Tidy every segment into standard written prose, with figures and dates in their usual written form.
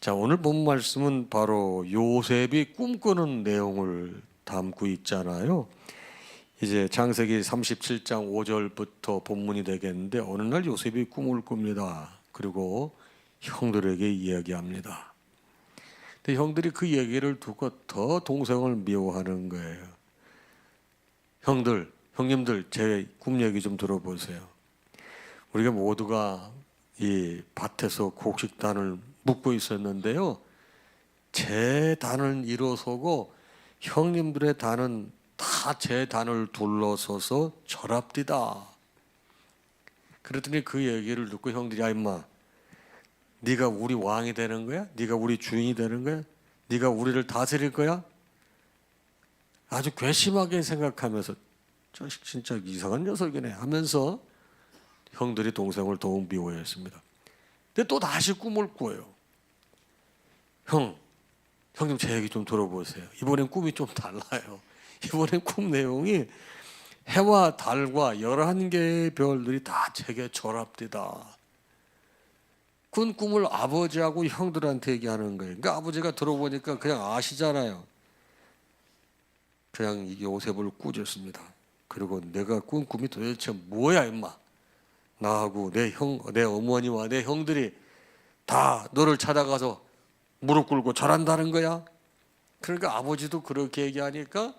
자, 오늘 본 말씀은 바로 요셉이 꿈꾸는 내용을 담고 있잖아요. 이제 창세기 37장 5절부터 본문이 되겠는데, 어느 날 요셉이 꿈을 꿉니다. 그리고 형들에게 이야기합니다. 근데 형들이 그 얘기를 듣고 더 동생을 미워하는 거예요. 형님들 제 꿈 얘기 좀 들어보세요. 우리가 모두가 이 밭에서 곡식단을 묶고 있었는데요, 제 단은 일어서고 형님들의 단은 다 제 단을 둘러서서 절합디다. 그랬더니 그 얘기를 듣고 형들이, 야 임마, 네가 우리 왕이 되는 거야? 네가 우리 주인이 되는 거야? 네가 우리를 다스릴 거야? 아주 괘씸하게 생각하면서, 저 진짜 이상한 녀석이네 하면서 형들이 동생을 더욱 미워했습니다. 근데 또 다시 꿈을 꿔요. 형님 제 얘기 좀 들어보세요. 이번엔 꿈이 좀 달라요. 이번엔 꿈 내용이 해와 달과 11개의 별들이 다 제게 절합디다. 그 꿈을 아버지하고 형들한테 얘기하는 거예요. 그러니까 아버지가 들어보니까 그냥 아시잖아요. 그냥 요셉을 꾸짖습니다. 그리고 내가 꾼 꿈이 도대체 뭐야 임마. 나하고 내 어머니와 내 형들이 다 너를 찾아가서 무릎 꿇고 절한다는 거야. 그러니까 아버지도 그렇게 얘기하니까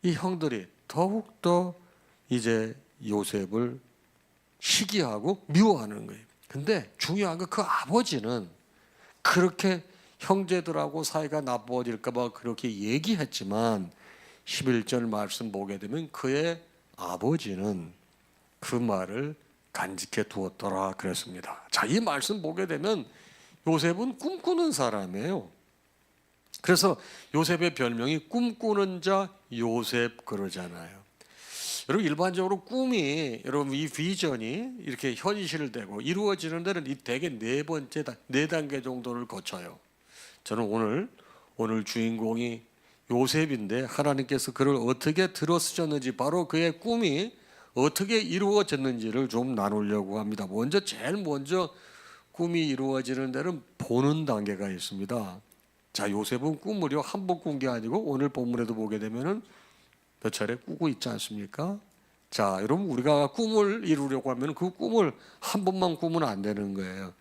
이 형들이 더욱더 이제 요셉을 시기하고 미워하는 거예요. 근데 중요한 건 그 아버지는 그렇게 형제들하고 사이가 나빠질까 봐 그렇게 얘기했지만 11절 말씀 보게 되면 그의 아버지는 그 말을 간직해 두었더라 그랬습니다. 자, 이 말씀 보게 되면 요셉은 꿈꾸는 사람이에요. 그래서 요셉의 별명이 꿈꾸는 자 요셉 그러잖아요. 여러분, 일반적으로 꿈이, 여러분 이 비전이 이렇게 현실되고 이루어지는 데는 이 대개 네 단계 정도를 거쳐요. 저는 오늘 주인공이 요셉인데 하나님께서 그를 어떻게 들어 쓰셨는지, 바로 그의 꿈이 어떻게 이루어졌는지를 좀 나누려고 합니다. 제일 먼저 꿈이 이루어지는 데는 보는 단계가 있습니다. 자, 요셉은 꿈을요 한 번 꾼 게 아니고 오늘 본문에도 보게 되면은 몇 차례 꾸고 있지 않습니까? 자, 여러분, 우리가 꿈을 이루려고 하면 그 꿈을 한 번만 꾸면 안 되는 거예요.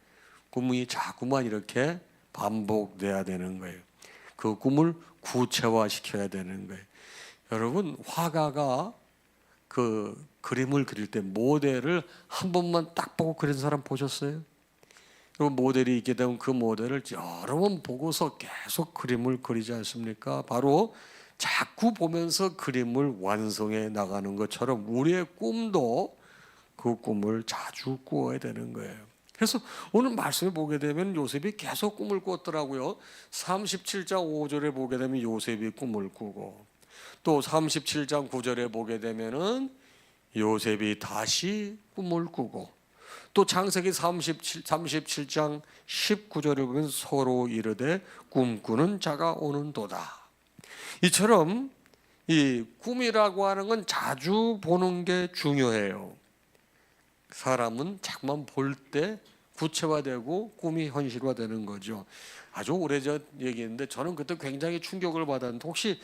꿈이 자꾸만 이렇게 반복돼야 되는 거예요. 그 꿈을 구체화시켜야 되는 거예요. 여러분, 화가가 그 그림을 그릴 때 모델을 한 번만 딱 보고 그린 사람 보셨어요? 그리고 모델이 있게 되면 그 모델을 여러 번 보고서 계속 그림을 그리지 않습니까? 바로 자꾸 보면서 그림을 완성해 나가는 것처럼 우리의 꿈도 그 꿈을 자주 꾸어야 되는 거예요. 그래서 오늘 말씀을 보게 되면 요셉이 계속 꿈을 꿨더라고요. 37장 5절에 보게 되면 요셉이 꿈을 꾸고, 또 37장 9절에 보게 되면은 요셉이 다시 꿈을 꾸고, 또 창세기 37장 19절을 보면 서로 이르되 꿈꾸는 자가 오는도다. 이처럼 이 꿈이라고 하는 건 자주 보는 게 중요해요. 사람은 자꾸만 볼 때 구체화되고 꿈이 현실화되는 거죠. 아주 오래전 얘기인데 저는 그때 굉장히 충격을 받았는데, 혹시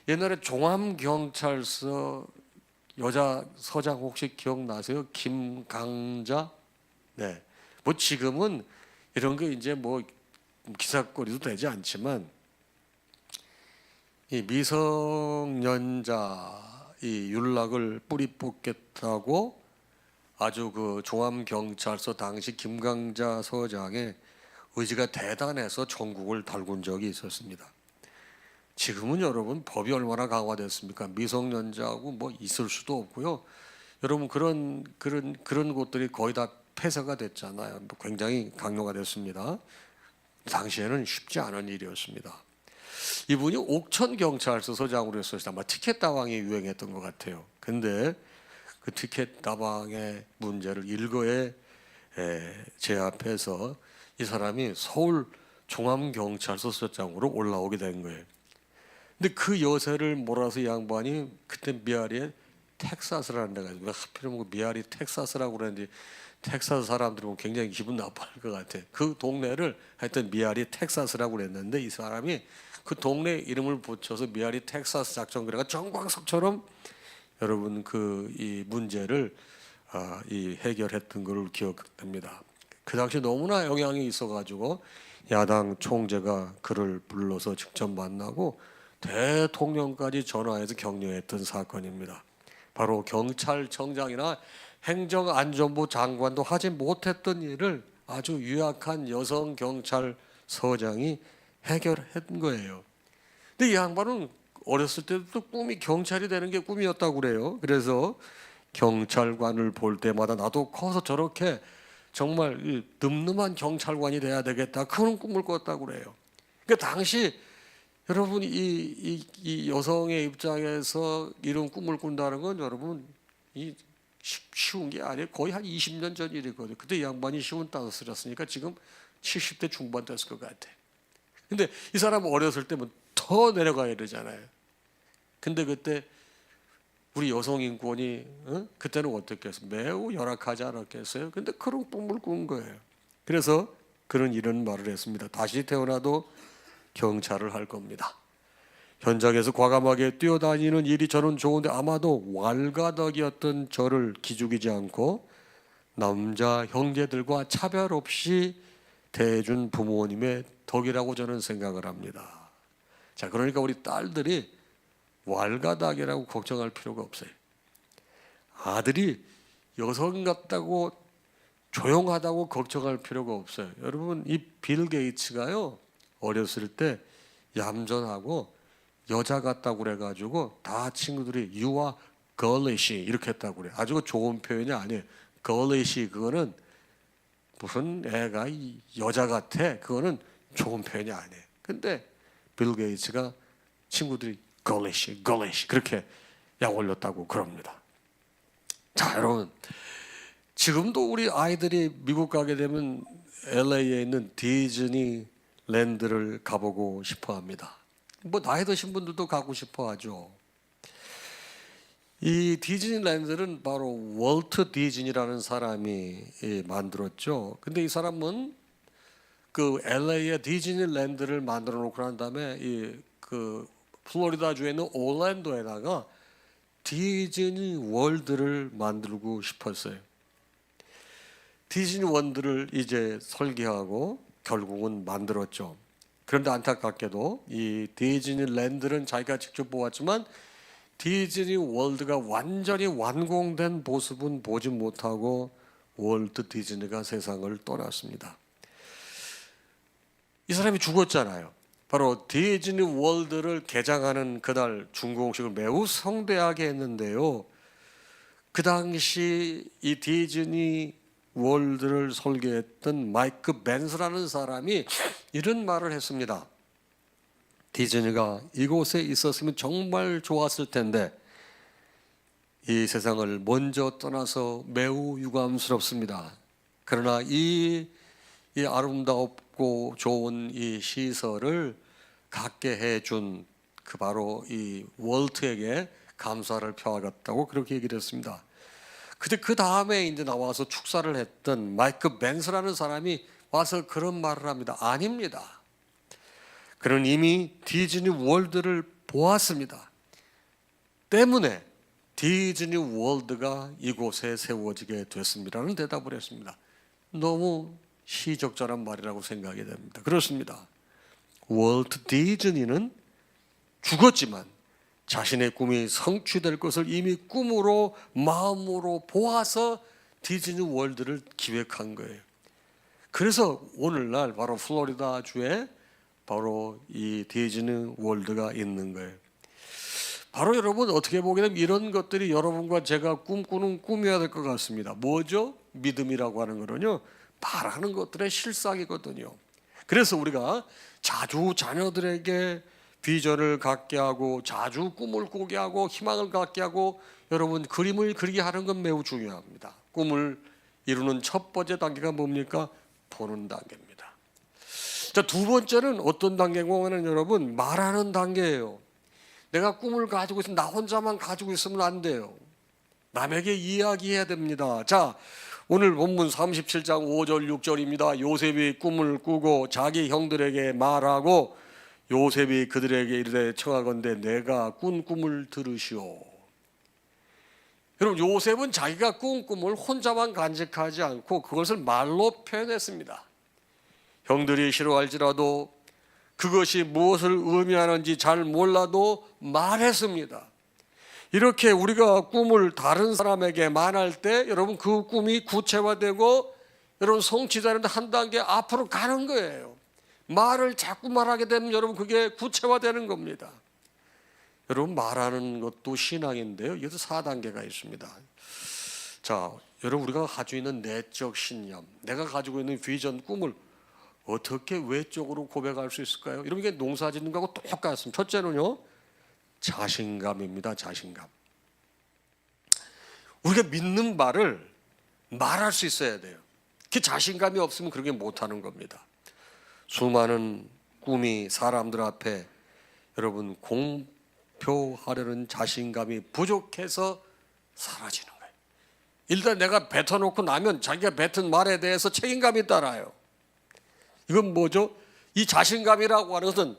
옛날에 종암경찰서 여자 서장 혹시 기억나세요? 김강자? 네. 뭐 지금은 이런 게 이제 뭐 기사거리도 되지 않지만, 이 미성년자 이 윤락을 뿌리 뽑겠다고 아주 그 종암경찰서 당시 김강자 서장의 의지가 대단해서 전국을 달군 적이 있었습니다. 지금은 여러분 법이 얼마나 강화됐습니까? 미성년자하고 뭐 있을 수도 없고요. 여러분 그런 곳들이 거의 다 폐쇄가 됐잖아요. 굉장히 강요가 됐습니다. 당시에는 쉽지 않은 일이었습니다. 이분이 옥천경찰서 서장으로 했을 때 아마 티켓 다방이 유행했던 것 같아요. 근데 그 티켓 다방의 문제를 일거에 제압해서 이 사람이 서울 종암경찰서 서장으로 올라오게 된 거예요. 근데 그 여세를 몰아서 양반이 그때 미아리에 텍사스라는 데가 있어요. 하필이면 미아리 텍사스라고 그러는데, 텍사스 사람들은 굉장히 기분 나빠할 것 같아. 그 동네를 하여튼 미아리 텍사스라고 그랬는데 이 사람이 그 동네 이름을 붙여서 미아리 텍사스 작전 그래가 정광석처럼 여러분 그 이 문제를 이 해결했던 것을 기억합니다. 그 당시 너무나 영향이 있어가지고 야당 총재가 그를 불러서 직접 만나고 대통령까지 전화해서 격려했던 사건입니다. 바로 경찰청장이나 행정안전부 장관도 하지 못했던 일을 아주 유약한 여성 경찰서장이 해결한 거예요. 근데 이 양반은 어렸을 때도 꿈이 경찰이 되는 게 꿈이었다고 그래요. 그래서 경찰관을 볼 때마다 나도 커서 저렇게 정말 늠름한 경찰관이 돼야 되겠다 그런 꿈을 꿨다고 그래요. 그러니까 당시 여러분 이 여성의 입장에서 이런 꿈을 꾼다는 건 여러분 이 쉬운 게 아니에요. 거의 한 20년 전 일이거든요. 그때 이 양반이 55살이었으니까 지금 70대 중반 됐을 것 같아. 근데 이 사람은 어렸을 때면 더 내려가야 되잖아요. 근데 그때 우리 여성 인권이 그때는 어떻겠어요? 매우 열악하지 않았겠어요? 근데 그런 꿈을 꾼 거예요. 그래서 그런 이런 말을 했습니다. 다시 태어나도 경찰을 할 겁니다. 현장에서 과감하게 뛰어다니는 일이 저는 좋은데 아마도 왈가덕이었던 저를 기죽이지 않고 남자 형제들과 차별 없이 대해준 부모님의 덕이라고 저는 생각을 합니다. 자, 그러니까 우리 딸들이 왈가닥이라고 걱정할 필요가 없어요. 아들이 여성 같다고 조용하다고 걱정할 필요가 없어요. 여러분 이 빌 게이츠가요 어렸을 때 얌전하고 여자 같다고 그래가지고 다 친구들이 You are girlish 이렇게 했다고 그래. 아주 좋은 표현이 아니에요. girlish 그거는 무슨 애가 여자 같아. 그거는 좋은 표현이 아니에요. 근데 빌 게이츠가 친구들이 girlish 그렇게 약 올렸다고 그럽니다. 자, 여러분 지금도 우리 아이들이 미국 가게 되면 LA에 있는 디즈니랜드를 가보고 싶어합니다. 뭐 나이 드신 분들도 가고 싶어하죠. 이 디즈니랜드는 바로 월트 디즈니라는 사람이 만들었죠. 근데 이 사람은 그 LA의 디즈니랜드를 만들어 놓고 난 다음에 그 플로리다주에 있는 올랜도에다가 디즈니 월드를 만들고 싶었어요. 디즈니 월드를 이제 설계하고 결국은 만들었죠. 그런데 안타깝게도 이 디즈니랜드는 자기가 직접 보았지만 디즈니 월드가 완전히 완공된 모습은 보지 못하고 월트 디즈니가 세상을 떠났습니다. 이 사람이 죽었잖아요. 바로 디즈니 월드를 개장하는 그날 중공식을 매우 성대하게 했는데요. 그 당시 이 디즈니 월드를 설계했던 마이크 벤스라는 사람이 이런 말을 했습니다. 디즈니가 이곳에 있었으면 정말 좋았을 텐데 이 세상을 먼저 떠나서 매우 유감스럽습니다. 그러나 이 아름답고 좋은 이 시설을 갖게 해준 그 바로 이 월트에게 감사를 표하겠다고 그렇게 얘기를 했습니다. 근데 그 다음에 이제 나와서 축사를 했던 마이크 벤스라는 사람이 와서 그런 말을 합니다. 아닙니다. 그는 이미 디즈니 월드를 보았습니다. 때문에 디즈니 월드가 이곳에 세워지게 됐습니다라는 대답을 했습니다. 너무 시적절한 말이라고 생각이 됩니다. 그렇습니다. 월트 디즈니는 죽었지만 자신의 꿈이 성취될 것을 이미 꿈으로 마음으로 보아서 디즈니 월드를 기획한 거예요. 그래서 오늘날 바로 플로리다 주에 바로 이 디즈니 월드가 있는 거예요. 바로 여러분 어떻게 보게 되면 이런 것들이 여러분과 제가 꿈꾸는 꿈이어야 될 것 같습니다. 뭐죠? 믿음이라고 하는 거는요, 바라는 것들의 실상이거든요. 그래서 우리가 자주 자녀들에게 비전을 갖게 하고 자주 꿈을 꾸게 하고 희망을 갖게 하고 여러분 그림을 그리게 하는 건 매우 중요합니다. 꿈을 이루는 첫 번째 단계가 뭡니까? 보는 단계입니다. 자, 두 번째는 어떤 단계고 하면 여러분 말하는 단계예요. 내가 꿈을 가지고 있으면 나 혼자만 가지고 있으면 안 돼요. 남에게 이야기해야 됩니다. 자, 오늘 본문 37장 5절 6절입니다. 요셉이 꿈을 꾸고 자기 형들에게 말하고 요셉이 그들에게 이르되 청하건대 내가 꾼 꿈을 들으시오. 여러분, 요셉은 자기가 꾼 꿈을 혼자만 간직하지 않고 그것을 말로 표현했습니다. 형들이 싫어할지라도 그것이 무엇을 의미하는지 잘 몰라도 말했습니다. 이렇게 우리가 꿈을 다른 사람에게 말할 때 여러분 그 꿈이 구체화되고 여러분 성취되는 한 단계 앞으로 가는 거예요. 말을 자꾸 말하게 되면 여러분 그게 구체화되는 겁니다. 여러분, 말하는 것도 신앙인데요, 여기서 4단계가 있습니다. 자, 여러분, 우리가 가지고 있는 내적 신념, 내가 가지고 있는 비전, 꿈을 어떻게 외적으로 고백할 수 있을까요? 여러분, 이게 농사 짓는 거하고 똑같습니다. 첫째는요, 자신감입니다. 자신감. 우리가 믿는 말을 말할 수 있어야 돼요. 그 자신감이 없으면 그렇게 못하는 겁니다. 수많은 꿈이 사람들 앞에 여러분 공표하려는 자신감이 부족해서 사라지는 거예요. 일단 내가 뱉어놓고 나면 자기가 뱉은 말에 대해서 책임감이 따라요. 이건 뭐죠? 이 자신감이라고 하는 것은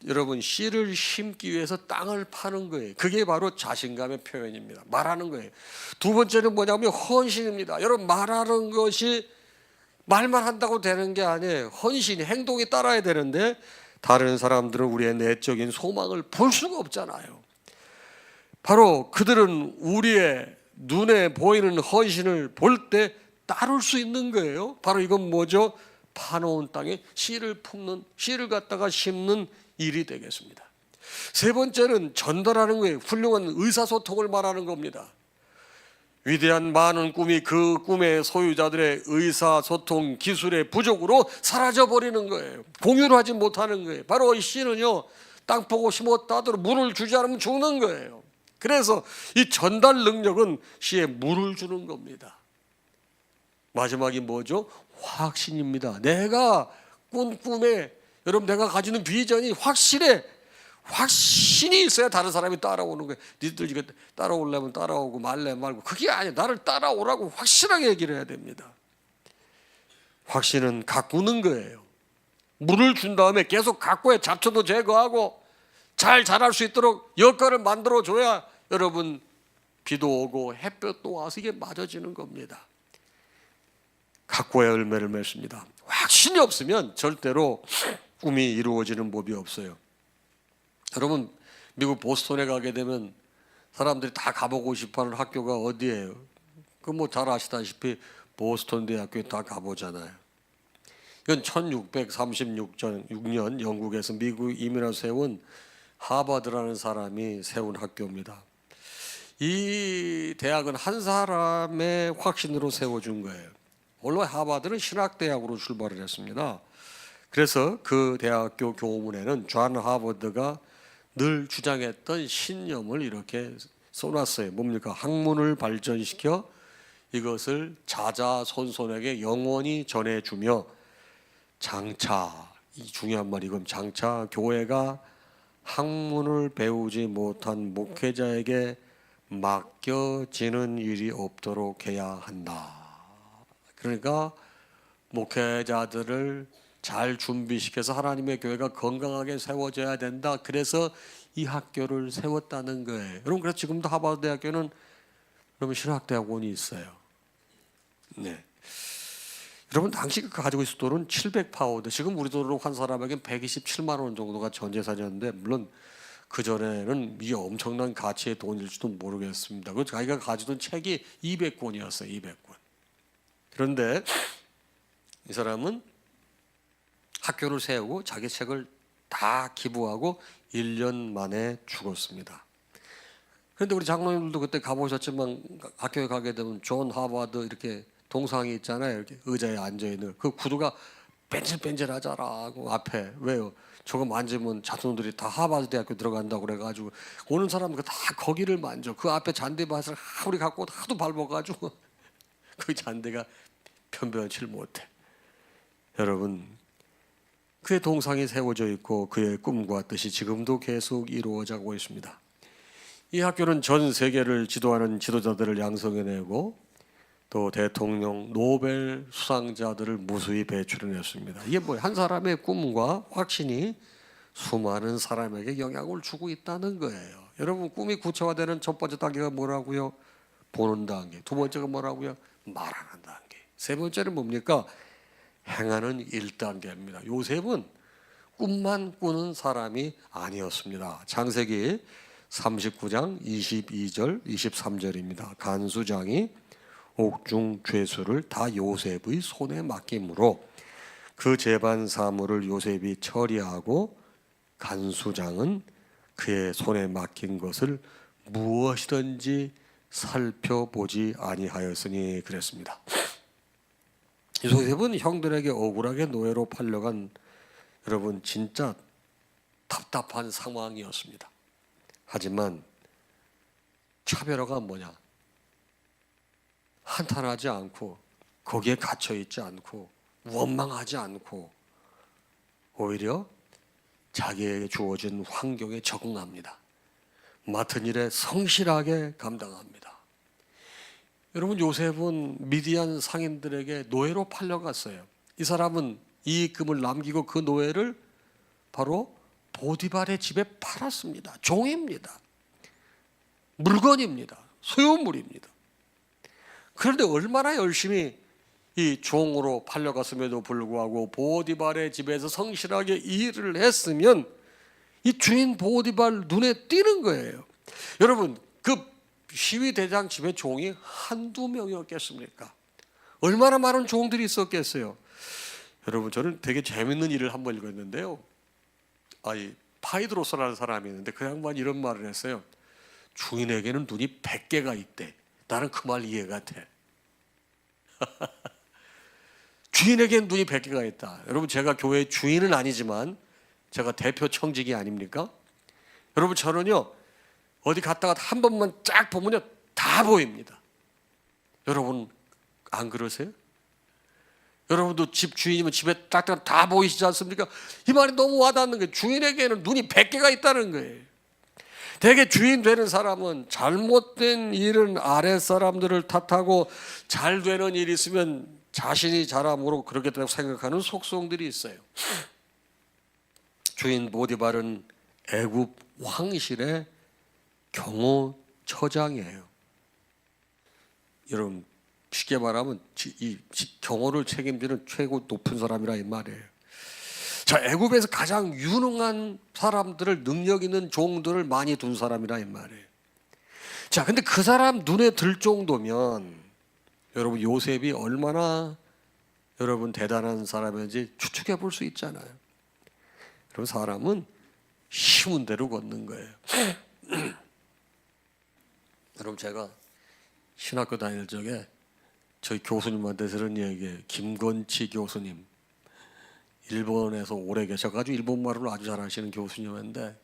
여러분 씨를 심기 위해서 땅을 파는 거예요. 그게 바로 자신감의 표현입니다. 말하는 거예요. 두 번째는 뭐냐면 헌신입니다. 여러분, 말하는 것이 말만 한다고 되는 게 아니에요. 헌신이, 행동이 따라야 되는데 다른 사람들은 우리의 내적인 소망을 볼 수가 없잖아요. 바로 그들은 우리의 눈에 보이는 헌신을 볼 때 따를 수 있는 거예요. 바로 이건 뭐죠? 파놓은 땅에 씨를 품는, 씨를 갖다가 심는 일이 되겠습니다. 세 번째는 전달하는 거예요. 훌륭한 의사소통을 말하는 겁니다. 위대한 많은 꿈이 그 꿈의 소유자들의 의사소통 기술의 부족으로 사라져버리는 거예요. 공유를 하지 못하는 거예요. 바로 이 씨는요, 땅 보고 심었다 하더라도 물을 주지 않으면 죽는 거예요. 그래서 이 전달 능력은 씨에 물을 주는 겁니다. 마지막이 뭐죠? 확신입니다. 내가 꾼 꿈에 여러분 내가 가지는 비전이 확실해. 확신이 있어야 다른 사람이 따라오는 거예요. 니들 이거 따라오려면 따라오고 말래 말고, 그게 아니야. 나를 따라오라고 확실하게 얘기를 해야 됩니다. 확신은 가꾸는 거예요. 물을 준 다음에 계속 가꾸어 잡초도 제거하고 잘 자랄 수 있도록 여건을 만들어 줘야 여러분 비도 오고 햇볕도 와서 이게 맞아지는 겁니다. 가꾸어야 열매를 맺습니다. 확신이 없으면 절대로 꿈이 이루어지는 법이 없어요. 여러분, 미국 보스턴에 가게 되면 사람들이 다 가보고 싶어하는 학교가 어디예요? 그 뭐 잘 아시다시피 보스턴 대학교에 다 가보잖아요. 이건 1636년 영국에서 미국 이민을 세운 하버드라는 사람이 세운 학교입니다. 이 대학은 한 사람의 확신으로 세워준 거예요. 원래 하버드는 신학대학으로 출발을 했습니다. 그래서 그 대학교 교문에는 존 하버드가 늘 주장했던 신념을 이렇게 써놨어요. 뭡니까? 학문을 발전시켜 이것을 자자손손에게 영원히 전해주며 장차, 이 중요한 말이 이건 장차 교회가 학문을 배우지 못한 목회자에게 맡겨지는 일이 없도록 해야 한다. 그러니까 목회자들을 잘 준비시켜서 하나님의 교회가 건강하게 세워져야 된다. 그래서 이 학교를 세웠다는 거예요. 여러분, 그래서 지금도 하버드 대학교는 여러분 신학대학원이 있어요. 네. 여러분, 당시 가지고 있을 돈은 700파운드. 지금 우리 돈으로 한 사람에게 127만 원 정도가 전 재산이었는데, 물론 그 전에는 이게 엄청난 가치의 돈일지도 모르겠습니다. 그 자기가 가지던 책이 200권이었어요. 200권. 그런데 이 사람은 학교를 세우고 자기 책을 다 기부하고 1년 만에 죽었습니다. 그런데 우리 장로님들도 그때 가보셨지만 학교에 가게 되면 존 하버드 이렇게 동상이 있잖아요. 이렇게 의자에 앉아있는 그 구두가 뺀질뺀질하잖아고 앞에. 왜요? 저거 만지면 자손들이 다 하버드 대학교 들어간다고 그래가지고 오는 사람은 다 거기를 만져. 그 앞에 잔디밭을 우리 갖고 하도 밟아가지고 그 잔디가 편변치 못해. 여러분, 그의 동상이 세워져 있고 그의 꿈과 뜻이 지금도 계속 이루어지고 있습니다. 이 학교는 전 세계를 지도하는 지도자들을 양성해내고 또 대통령, 노벨 수상자들을 무수히 배출해냈습니다. 이게 뭐예요? 한 사람의 꿈과 확신이 수많은 사람에게 영향을 주고 있다는 거예요. 여러분, 꿈이 구체화되는 첫 번째 단계가 뭐라고요? 보는 단계. 두 번째가 뭐라고요? 말하는 단계. 세 번째는 뭡니까? 행하는 1단계입니다. 요셉은 꿈만 꾸는 사람이 아니었습니다. 창세기 39장 22절 23절입니다. 간수장이 옥중 죄수를 다 요셉의 손에 맡기므로 그 재반 사물을 요셉이 처리하고 간수장은 그의 손에 맡긴 것을 무엇이든지 살펴보지 아니하였으니 그랬습니다. 요셉은 형들에게 억울하게 노예로 팔려간 여러분 진짜 답답한 상황이었습니다. 하지만 차별화가 뭐냐? 한탄하지 않고 거기에 갇혀있지 않고 원망하지 않고 오히려 자기에게 주어진 환경에 적응합니다. 맡은 일에 성실하게 감당합니다. 여러분, 요셉은 미디안 상인들에게 노예로 팔려갔어요. 이 사람은 이익금을 남기고 그 노예를 바로 보디발의 집에 팔았습니다. 종입니다. 물건입니다. 소유물입니다. 그런데 얼마나 열심히 이 종으로 팔려갔음에도 불구하고 보디발의 집에서 성실하게 일을 했으면 이 주인 보디발 눈에 띄는 거예요. 여러분, 그 시위대장 집에 종이 한두 명이었겠습니까? 얼마나 많은 종들이 있었겠어요. 여러분, 저는 되게 재밌는 일을 한번 읽었는데요. 파이드로스라는 사람이 있는데 그 양반이 이런 말을 했어요. 주인에게는 눈이 100개가 있대. 나는 그 말 이해가 돼. 주인에게는 눈이 100개가 있다. 여러분, 제가 교회 주인은 아니지만 제가 대표 청직이 아닙니까? 여러분, 저는요 어디 갔다가 한 번만 쫙 보면요 다 보입니다. 여러분 안 그러세요? 여러분도 집 주인이면 집에 딱 다 보이시지 않습니까? 이 말이 너무 와닿는 거예요. 주인에게는 눈이 100개가 있다는 거예요. 대개 주인 되는 사람은 잘못된 일은 아랫사람들을 탓하고 잘 되는 일이 있으면 자신이 잘함으로 그렇게 생각하는 속성들이 있어요. 주인 보디발은 애굽 왕실의 경호처장이에요. 여러분, 쉽게 말하면 이 경호를 책임지는 최고 높은 사람이라 이 말이에요. 자, 애굽에서 가장 유능한 사람들을, 능력 있는 종들을 많이 둔 사람이라 이 말이에요. 자, 근데 그 사람 눈에 들 정도면 여러분 요셉이 얼마나 여러분 대단한 사람인지 추측해 볼 수 있잖아요. 그럼 사람은 쉬운 대로 걷는 거예요. 여러분, 제가 신학교 다닐 적에 저희 교수님한테 들은 얘기예요. 김건치 교수님, 일본에서 오래 계셔가지고 일본말을 아주 잘하시는 교수님인데,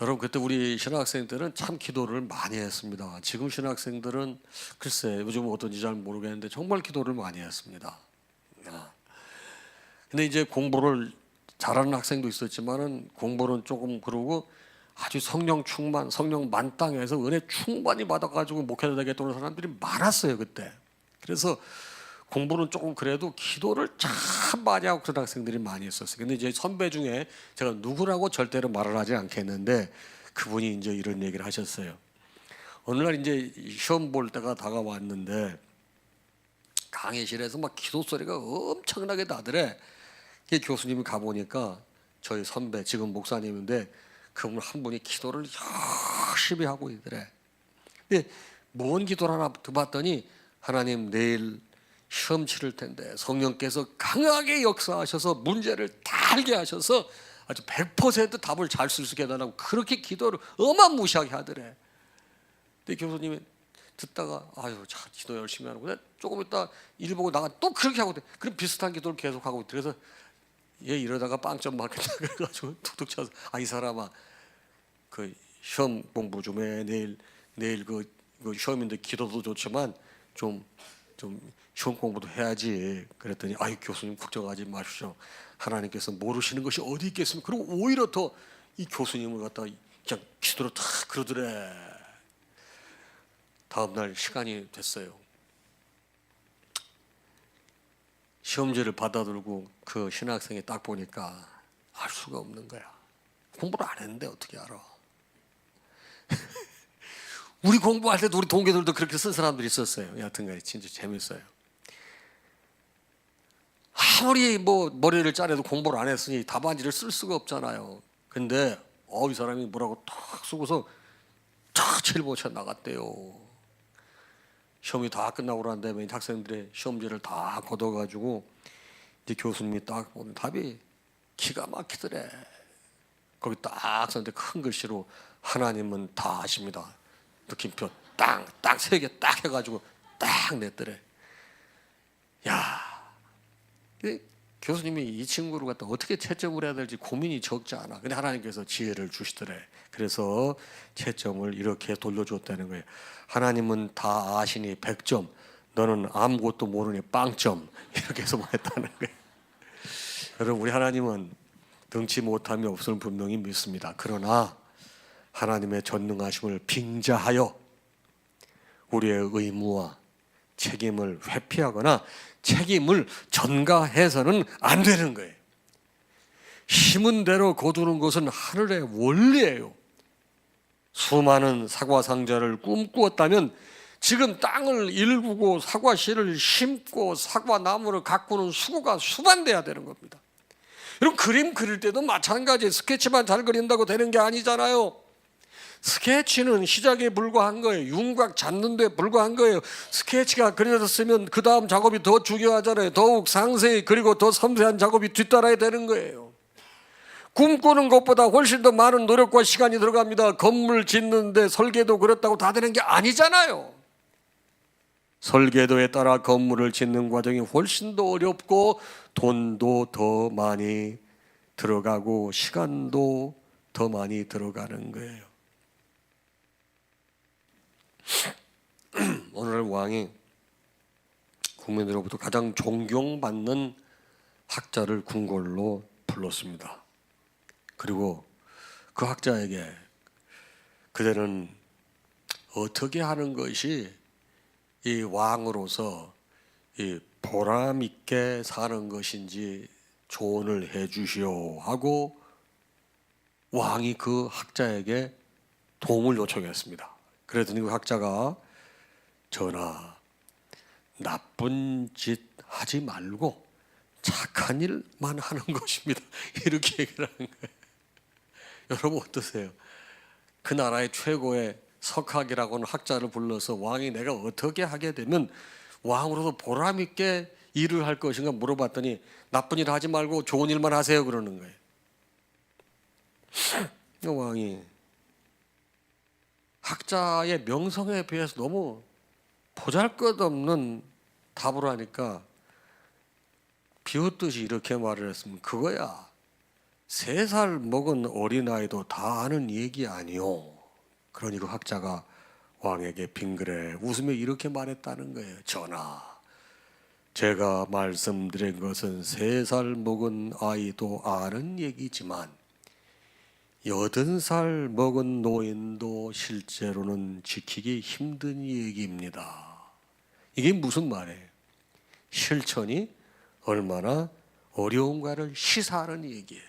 여러분 그때 우리 신학생 때는 참 기도를 많이 했습니다. 지금 신학생들은 글쎄 요즘 어떤지 잘 모르겠는데 정말 기도를 많이 했습니다. 근데 이제 공부를 잘하는 학생도 있었지만은 공부는 조금 그러고 아주 성령 충만, 성령 만땅해서 은혜 충만히 받아가지고 목회자 되겠다는 사람들이 많았어요 그때. 그래서 공부는 조금 그래도 기도를 참 많이 하고 그런 학생들이 많이 있었어요. 근데 이제 선배 중에 제가 누구라고 절대로 말을 하지 않겠는데 그분이 이제 이런 얘기를 하셨어요. 어느 날 이제 시험 볼 때가 다가왔는데 강의실에서 막 기도 소리가 엄청나게 나더래. 교수님이 가보니까 저희 선배, 지금 목사님인데 그분 한 분이 기도를 열심히 하고 있더래. 근데 뭔 기도를 하나 들어봤더니, 하나님 내일 시험 치를 텐데 성령께서 강하게 역사하셔서 문제를 다 알게 하셔서 아주 100% 답을 잘 쓸 수 있게 해달라고 그렇게 기도를 어마무시하게 하더래. 근데 교수님이 듣다가 아유 참 기도 열심히 하는구나. 조금 있다 일 보고 나가 또 그렇게 하고 그럼 비슷한 기도를 계속 하고 있대. 그래서 얘 이러다가 빵점 맞겠다 그래가지고 툭툭 쳐서 이 사람아 그 시험 공부 좀 해. 내일 그 시험인데 기도도 좋지만 좀 시험 공부도 해야지. 그랬더니 아유 교수님 걱정하지 마십시오. 하나님께서 모르시는 것이 어디 있겠습니까? 그리고 오히려 더 이 교수님을 갖다 그냥 기도로 탁 그러더래. 다음 날 시간이 됐어요. 시험지를 받아들고 그 신학생이 딱 보니까 알 수가 없는 거야. 공부를 안 했는데 어떻게 알아? 우리 공부할 때도 우리 동기들도 그렇게 쓴 사람들이 있었어요. 여하튼간에 진짜 재밌어요. 아무리 뭐 머리를 짜내도 공부를 안 했으니 답안지를 쓸 수가 없잖아요. 근데 이 사람이 뭐라고 탁 쓰고서 탁 7보차 나갔대요. 시험이 다 끝나고 난 다음에 학생들의 시험지를 다 걷어가지고 이제 교수님이 딱 보는 답이 기가 막히더래. 거기 딱 썼는데 큰 글씨로 하나님은 다 아십니다. 느낌표 딱 3개 딱 해가지고 딱 냈더래. 야, 교수님이 이 친구를 갖다 어떻게 채점을 해야 될지 고민이 적지 않아. 근데 하나님께서 지혜를 주시더래. 그래서 채점을 이렇게 돌려줬다는 거예요. 하나님은 다 아시니 100점, 너는 아무것도 모르니 0점 이렇게 해서 말했다는 거예요. 여러분, 우리 하나님은 등치 못함이 없음을 분명히 믿습니다. 그러나 하나님의 전능하심을 빙자하여 우리의 의무와 책임을 회피하거나 책임을 전가해서는 안 되는 거예요. 심은 대로 거두는 것은 하늘의 원리예요. 수많은 사과 상자를 꿈꾸었다면 지금 땅을 일구고 사과 씨를 심고 사과 나무를 가꾸는 수고가 수반돼야 되는 겁니다. 여러분, 그림 그릴 때도 마찬가지. 스케치만 잘 그린다고 되는 게 아니잖아요. 스케치는 시작에 불과한 거예요. 윤곽 잡는 데 불과한 거예요. 스케치가 그려졌으면 그 다음 작업이 더 중요하잖아요. 더욱 상세히 그리고 더 섬세한 작업이 뒤따라야 되는 거예요. 꿈꾸는 것보다 훨씬 더 많은 노력과 시간이 들어갑니다. 건물 짓는데 설계도 그렇다고 다 되는 게 아니잖아요. 설계도에 따라 건물을 짓는 과정이 훨씬 더 어렵고 돈도 더 많이 들어가고 시간도 더 많이 들어가는 거예요. 오늘 왕이 국민으로부터 가장 존경받는 학자를 궁궐로 불렀습니다. 그리고 그 학자에게 그대는 어떻게 하는 것이 이 왕으로서 이 보람 있게 사는 것인지 조언을 해 주시오 하고 왕이 그 학자에게 도움을 요청했습니다. 그랬더니 그 학자가 전하, 나쁜 짓 하지 말고 착한 일만 하는 것입니다. 이렇게 얘기를 하는 거예요. 여러분 어떠세요? 그 나라의 최고의 석학이라고는 학자를 불러서 왕이 내가 어떻게 하게 되면 왕으로서 보람 있게 일을 할 것인가 물어봤더니 나쁜 일 하지 말고 좋은 일만 하세요 그러는 거예요. 왕이 학자의 명성에 비해서 너무 보잘것없는 답을 하니까 비웃듯이 이렇게 말을 했으면 그거야 3살 먹은 어린아이도 다 아는 얘기 아니오. 그러니 그 학자가 왕에게 빙그레 웃으며 이렇게 말했다는 거예요. 전하, 제가 말씀드린 것은 3살 먹은 아이도 아는 얘기지만 80살 먹은 노인도 실제로는 지키기 힘든 얘기입니다. 이게 무슨 말이에요? 실천이 얼마나 어려운가를 시사하는 얘기예요.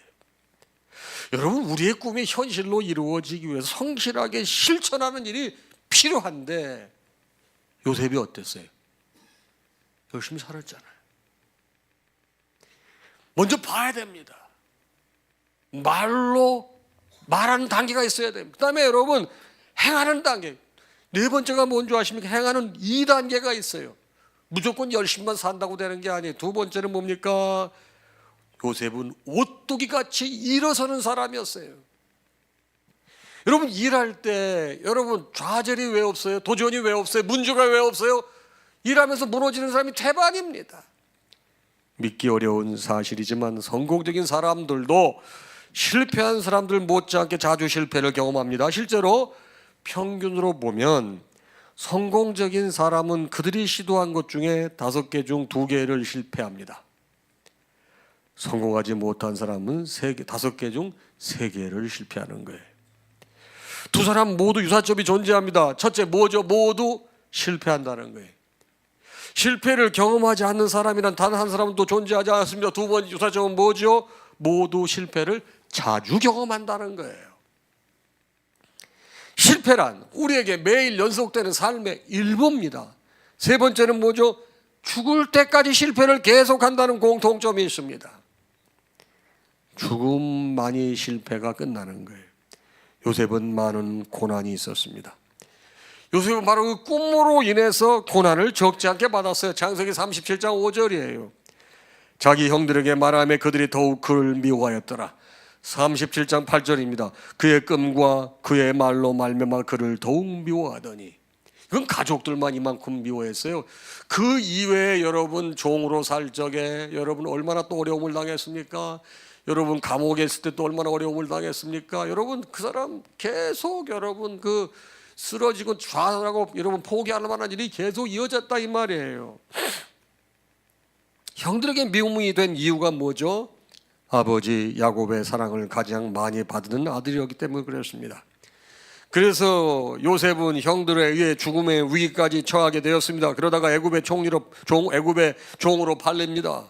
여러분, 우리의 꿈이 현실로 이루어지기 위해서 성실하게 실천하는 일이 필요한데 요셉이 어땠어요? 열심히 살았잖아요. 먼저 봐야 됩니다. 말하는 단계가 있어야 됩니다. 그 다음에 여러분 행하는 단계. 4번째가 뭔지 아십니까? 행하는 2단계가 있어요. 무조건 열심히만 산다고 되는 게 아니에요. 2번째는 뭡니까? 요셉은 오뚜기같이 일어서는 사람이었어요. 여러분 일할 때 여러분 좌절이 왜 없어요? 도전이 왜 없어요? 문제가 왜 없어요? 일하면서 무너지는 사람이 태반입니다. 믿기 어려운 사실이지만 성공적인 사람들도 실패한 사람들 못지않게 자주 실패를 경험합니다. 실제로 평균으로 보면 성공적인 사람은 그들이 시도한 것 중에 5개 중 2개를 실패합니다. 성공하지 못한 사람은 5개 중 3개를 실패하는 거예요. 두 사람 모두 유사점이 존재합니다. 첫째 뭐죠? 모두 실패한다는 거예요. 실패를 경험하지 않는 사람이란 단 한 사람도 존재하지 않습니다. 두 번째 유사점은 뭐죠? 모두 실패를 자주 경험한다는 거예요. 실패란 우리에게 매일 연속되는 삶의 일부입니다. 세 번째는 뭐죠? 죽을 때까지 실패를 계속한다는 공통점이 있습니다. 죽음만이 실패가 끝나는 거예요. 요셉은 많은 고난이 있었습니다. 요셉은 바로 그 꿈으로 인해서 고난을 적지 않게 받았어요. 창세기 37장 5절이에요. 자기 형들에게 말하며 그들이 더욱 그를 미워하였더라. 37장 8절입니다. 그의 꿈과 그의 말로 말미암아 그를 더욱 미워하더니. 이건 가족들만 이만큼 미워했어요. 그 이외에 여러분 종으로 살 적에 여러분 얼마나 또 어려움을 당했습니까? 여러분 감옥에 있을 때 또 얼마나 어려움을 당했습니까? 여러분 그 사람 계속 여러분 그 쓰러지고 좌절하고 여러분 포기할 만한 일이 계속 이어졌다 이 말이에요. 형들에게 미움이 된 이유가 뭐죠? 아버지 야곱의 사랑을 가장 많이 받는 아들이었기 때문에 그랬습니다. 그래서 요셉은 형들에 의해 죽음의 위기까지 처하게 되었습니다. 그러다가 애굽의 종으로 팔립니다.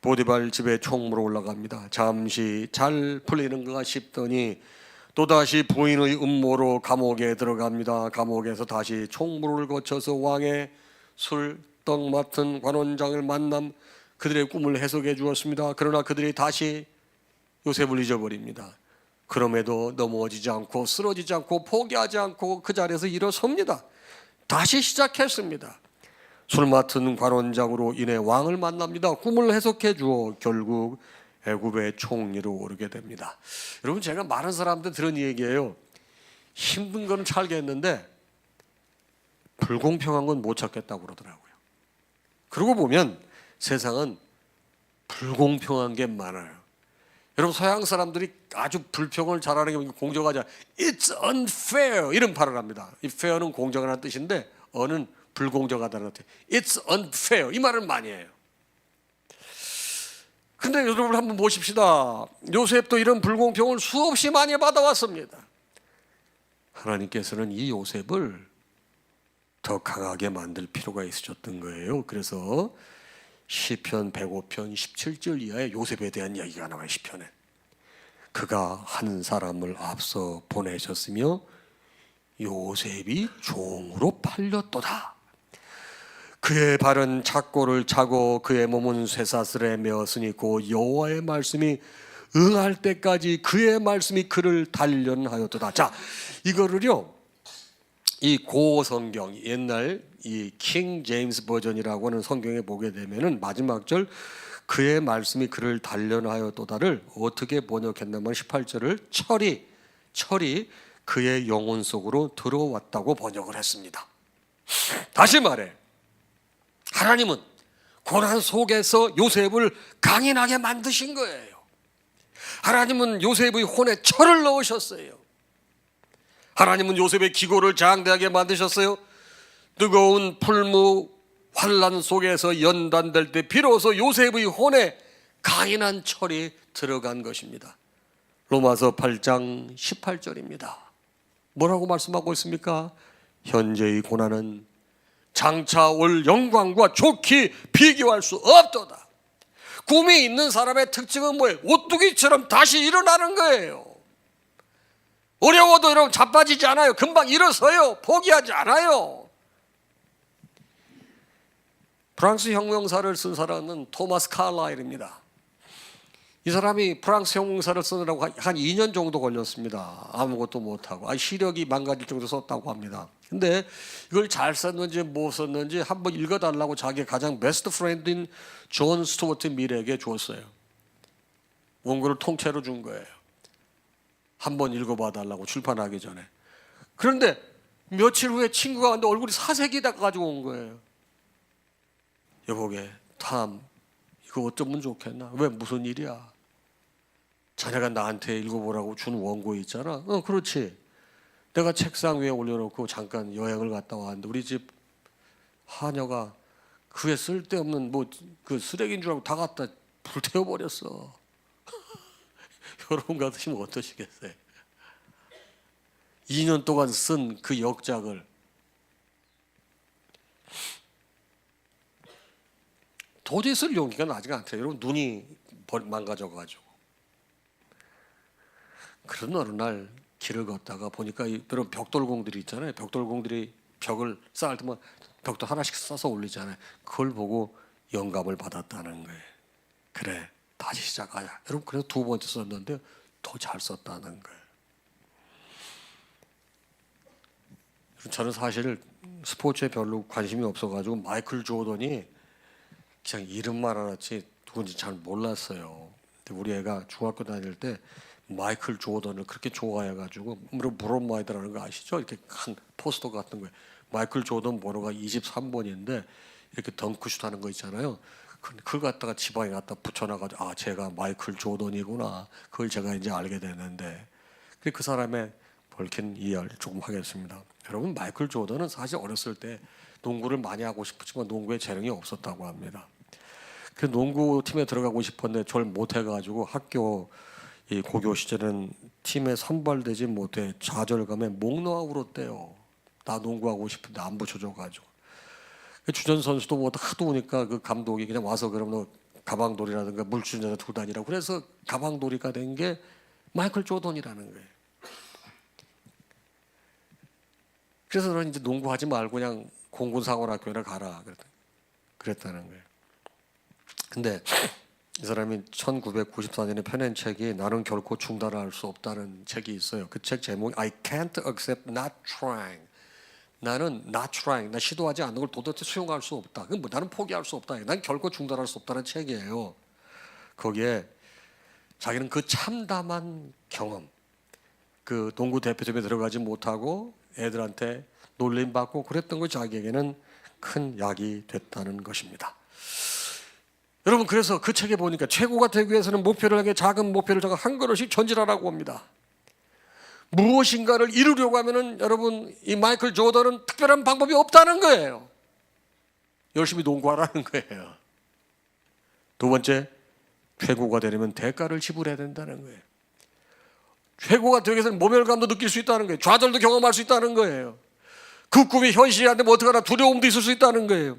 보디발 집에 총무로 올라갑니다. 잠시 잘 풀리는가 싶더니 또다시 부인의 음모로 감옥에 들어갑니다. 감옥에서 다시 총무를 거쳐서 왕의 술떡 맡은 관원장을 만남 그들의 꿈을 해석해 주었습니다. 그러나 그들이 다시 요셉을 잊어버립니다. 그럼에도 넘어지지 않고 쓰러지지 않고 포기하지 않고 그 자리에서 일어섭니다. 다시 시작했습니다. 술 맡은 관원장으로 인해 왕을 만납니다. 꿈을 해석해 주어 결국 애굽의 총리로 오르게 됩니다. 여러분 제가 많은 사람들 들은 얘기예요. 힘든 거는 찾겠는데 불공평한 건 못 찾겠다고 그러더라고요. 그러고 보면 세상은 불공평한 게 많아요. 여러분 서양 사람들이 아주 불평을 잘하는 게 공정하지 않아요. It's unfair 이런 발언을 합니다. 이 fair는 공정하다는 뜻인데 어는 불공정하다는 뜻이에요. It's unfair 이 말을 많이 해요. 근데 여러분 한번 보십시다. 요셉도 이런 불공평을 수없이 많이 받아왔습니다. 하나님께서는 이 요셉을 더 강하게 만들 필요가 있으셨던 거예요. 그래서 시편 105편 17절 이하에 요셉에 대한 이야기가 나와요. 시편에 그가 한 사람을 앞서 보내셨으며 요셉이 종으로 팔렸도다. 그의 발은 착고를 차고 그의 몸은 쇠사슬에 메었으니 고 여호와의 말씀이 응할 때까지 그의 말씀이 그를 단련하였도다. 자, 이거를요 이 고성경 옛날 이 킹 제임스 버전이라고 하는 성경에 보게 되면은 마지막 절 그의 말씀이 그를 단련하였도다를 어떻게 번역했냐면 18절을 철이 그의 영혼 속으로 들어왔다고 번역을 했습니다. 다시 말해 하나님은 고난 속에서 요셉을 강인하게 만드신 거예요. 하나님은 요셉의 혼에 철을 넣으셨어요. 하나님은 요셉의 기고를 장대하게 만드셨어요. 뜨거운 풀무 환란 속에서 연단될 때 비로소 요셉의 혼에 강인한 철이 들어간 것입니다. 로마서 8장 18절입니다. 뭐라고 말씀하고 있습니까? 현재의 고난은 장차 올 영광과 좋게 비교할 수 없도다. 꿈이 있는 사람의 특징은 뭐예요? 오뚜기처럼 다시 일어나는 거예요. 어려워도 여러분 자빠지지 않아요. 금방 일어서요. 포기하지 않아요. 프랑스 혁명사를 쓴 사람은 토마스 칼라일입니다. 이 사람이 프랑스 혁명사를 쓰느라고 한 2년 정도 걸렸습니다. 아무것도 못하고 시력이 망가질 정도 썼다고 합니다. 근데 이걸 잘 썼는지 못 썼는지 한번 읽어달라고 자기 가장 베스트 프렌드인 존 스튜어트 밀에게 줬어요. 원고를 통째로 준 거예요. 한번 읽어봐 달라고 출판하기 전에. 그런데 며칠 후에 친구가 왔는데 얼굴이 사색이 다 가지고 온 거예요. 여보게 탐 이거 어쩌면 좋겠나? 왜 무슨 일이야? 자네가 나한테 읽어보라고 준 원고 있잖아. 그렇지. 내가 책상 위에 올려놓고 잠깐 여행을 갔다 왔는데 우리 집 하녀가 그게 쓸데없는 뭐 그 쓰레기인 줄 알고 다 갖다 불태워버렸어. 여러분 같으시면 어떠시겠어요? 2년 동안 쓴 그 역작을 도저히 쓸 용기가 나지가 않대요. 여러분 눈이 망가져가지고. 그런 어느 날 길을 걷다가 보니까 여러분 벽돌공들이 있잖아요. 벽돌공들이 벽을 쌓을 때만 벽돌 하나씩 싸서 올리잖아요. 그걸 보고 영감을 받았다는 거예요. 그래 다시 시작하자. 여러분 그래서 두 번째 썼는데 더 잘 썼다는 거예요. 저는 사실 스포츠에 별로 관심이 없어가지고 마이클 조던이 그냥 이름만 알았지 누군지 잘 몰랐어요. 근데 우리 애가 중학교 다닐 때 마이클 조던을 그렇게 좋아해가지고 브롬마이드라는 거 아시죠? 이렇게 큰 포스터 같은 거예요. 마이클 조던 번호가 23번인데 이렇게 덩크슛 하는 거 있잖아요. 그걸 갖다가 지방에 갖다 붙여놔가지고 아 제가 마이클 조던이구나. 그걸 제가 이제 알게 됐는데 그 사람의 밝힌 이야기를 조금 하겠습니다. 여러분 마이클 조던은 사실 어렸을 때 농구를 많이 하고 싶었지만 농구에 재능이 없었다고 합니다. 그 농구팀에 들어가고 싶었는데 저를 못해가지고 학교 이 고교 시절은 팀에 선발되지 못해 좌절감에 목 놓아 울었대요. 나 농구하고 싶은데 안 붙여줘가지고. 주전 선수도 뭐 하도 오니까 그 감독이 그냥 와서 그럼 너 가방돌이라든가 물주전자 두고 다니라고 그래서 가방돌이가 된 게 마이클 조던이라는 거예요. 그래서 너는 이제 농구하지 말고 그냥 공군사관학교나 가라 그랬다는 거예요. 근데 이 사람이 1994년에 펴낸 책이 나는 결코 중단할 수 없다는 책이 있어요. 그 책 제목이 I can't accept not trying. 나는 not trying, 나 시도하지 않는 걸 도대체 수용할 수 없다. 뭐 나는 포기할 수 없다. 난 결코 중단할 수 없다는 책이에요. 거기에 자기는 그 참담한 경험, 그 농구 대표팀에 들어가지 못하고 애들한테 놀림받고 그랬던 거 자기에게는 큰 약이 됐다는 것입니다. 여러분 그래서 그 책에 보니까 최고가 되기 위해서는 목표를 향해 작은 목표를 정하 한 걸음씩 전진하라고 합니다. 무엇인가를 이루려고 하면은 여러분 이 마이클 조던은 특별한 방법이 없다는 거예요. 열심히 농구하라는 거예요. 두 번째, 최고가 되려면 대가를 지불해야 된다는 거예요. 최고가 되기 위해서는 모멸감도 느낄 수 있다는 거예요. 좌절도 경험할 수 있다는 거예요. 그 꿈이 현실이 안 되면 어떡하나 두려움도 있을 수 있다는 거예요.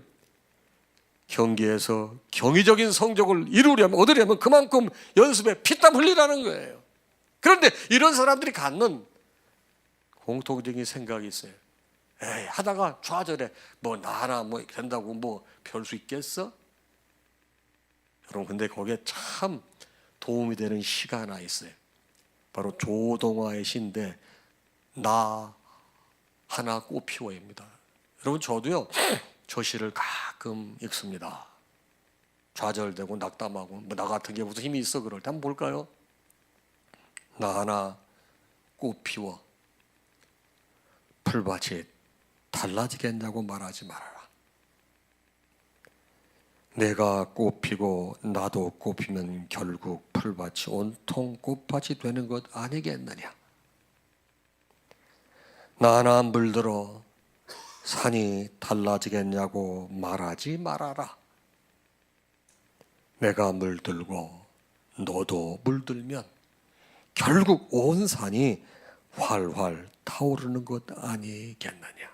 경기에서 경이적인 성적을 이루려면 얻으려면 그만큼 연습에 피땀 흘리라는 거예요. 그런데 이런 사람들이 갖는 공통적인 생각이 있어요. 에이 하다가 좌절해 뭐 나나 뭐 된다고 뭐 별 수 있겠어? 여러분 근데 거기에 참 도움이 되는 시가 하나 있어요. 바로 조동화의 시인데 나 하나 꽃피워입니다. 여러분 저도요 저 시를 가끔 읽습니다. 좌절되고 낙담하고 뭐 나 같은 게 무슨 힘이 있어 그럴 때 한번 볼까요? 나 하나 꽃피워 풀밭이 달라지겠냐고 말하지 말아라. 내가 꽃피고 나도 꽃피면 결국 풀밭이 온통 꽃밭이 되는 것 아니겠느냐. 나 하나 물들어 산이 달라지겠냐고 말하지 말아라. 내가 물들고 너도 물들면 결국 온 산이 활활 타오르는 것 아니겠느냐.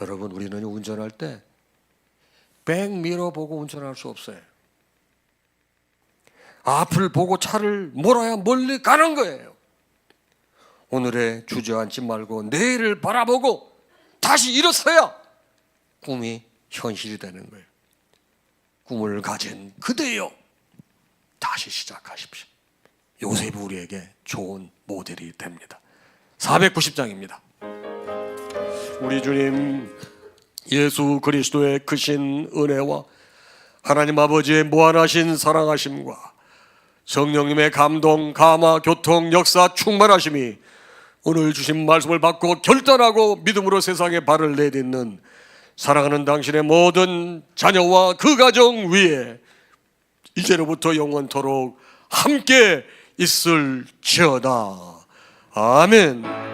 여러분 우리는 운전할 때 백미러 보고 운전할 수 없어요. 앞을 보고 차를 몰아야 멀리 가는 거예요. 오늘에 주저앉지 말고 내일을 바라보고 다시 일어서야 꿈이 현실이 되는 거예요. 꿈을 가진 그대여 다시 시작하십시오. 요셉이 우리에게 좋은 모델이 됩니다. 490장입니다. 우리 주님 예수 그리스도의 크신 은혜와 하나님 아버지의 무한하신 사랑하심과 성령님의 감동, 감화, 교통, 역사, 충만하심이 오늘 주신 말씀을 받고 결단하고 믿음으로 세상에 발을 내딛는 사랑하는 당신의 모든 자녀와 그 가정 위에 이제로부터 영원토록 함께 있을지어다. 아멘.